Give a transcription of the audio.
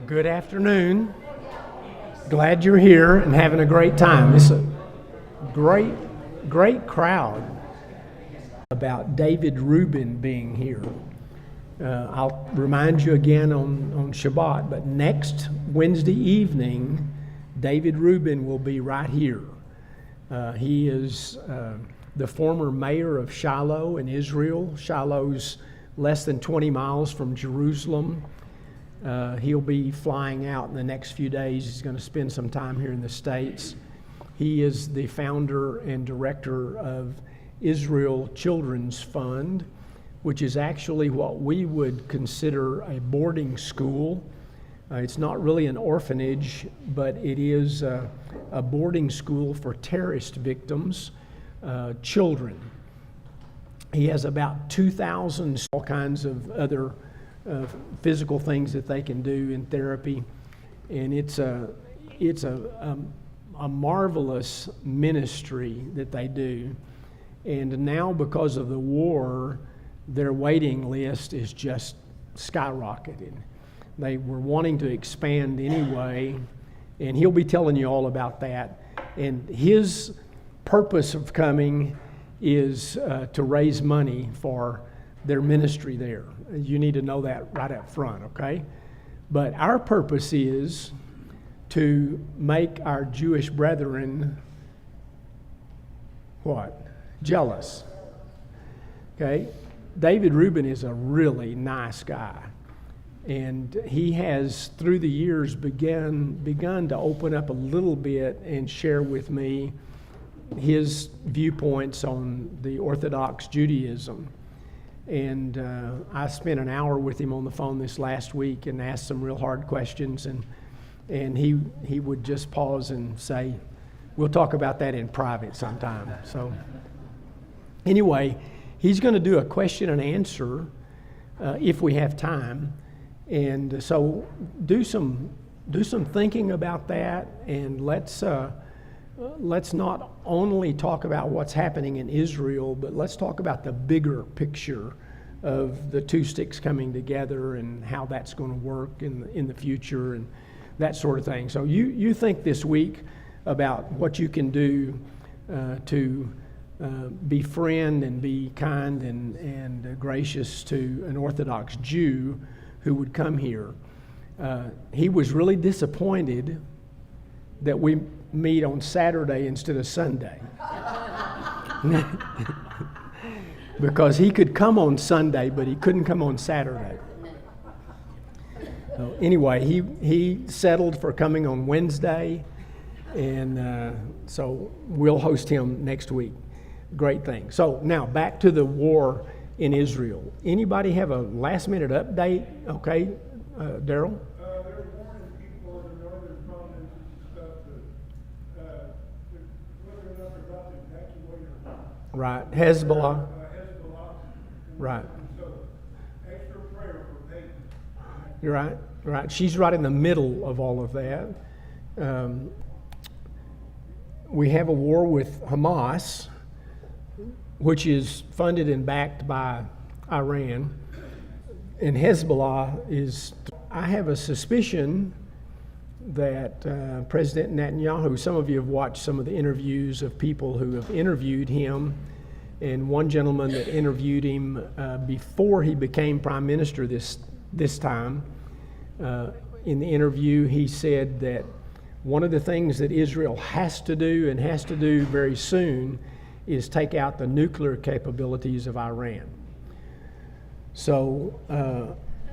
Good afternoon. Glad you're here and having a great time. It's a great crowd about David Rubin being here. I'll remind you again on Shabbat, but next Wednesday evening, David Rubin will be right here. He is the former mayor of Shiloh in Israel. Shiloh's less than 20 miles from Jerusalem. He'll be flying out in the next few days. He's going to spend some time here in the States. He is the founder and director of Israel Children's Fund, which is actually what we would consider a boarding school. It's not really an orphanage, but it is a boarding school for terrorist victims, children. He has about 2,000 all kinds of other physical things that they can do in therapy, and it's a marvelous ministry that they do. And now, because of the war, their waiting list is just skyrocketed. They were wanting to expand anyway, and he'll be telling you all about that. And his purpose of coming is to raise money for their ministry there. You need to know that right up front, okay? But our purpose is to make our Jewish brethren what? Jealous. Okay? David Rubin is a really nice guy. And he has, through the years, begun to open up a little bit and share with me his viewpoints on the Orthodox Judaism. And I spent an hour with him on the phone this last week and asked some real hard questions. And he would just pause and say, "We'll talk about that in private sometime." So anyway, he's going to do a question and answer if we have time. And so do some thinking about that, and let's not only talk about what's happening in Israel, but let's talk about the bigger picture of the two sticks coming together and how that's going to work in the future and that sort of thing. So you think this week about what you can do to befriend and be kind and gracious to an Orthodox Jew who would come here. He was really disappointed that we meet on Saturday instead of Sunday. Because he could come on Sunday, but he couldn't come on Saturday. So anyway, he settled for coming on Wednesday, and so we'll host him next week. Great thing. So now back to the war in Israel. Anybody have a last minute update? Okay, Daryl? They're warning people in the northern provinces and stuff that whether or not they're about to evacuate or not. Right, Hezbollah. Hezbollah. Right. So extra prayer for Peyton. You're right. Right. She's right in the middle of all of that. We have a war with Hamas, which is funded and backed by Iran. And Hezbollah is, I have a suspicion that President Netanyahu, some of you have watched some of the interviews of people who have interviewed him, and one gentleman that interviewed him before he became prime minister this time, in the interview he said that one of the things that Israel has to do and has to do very soon is take out the nuclear capabilities of Iran. So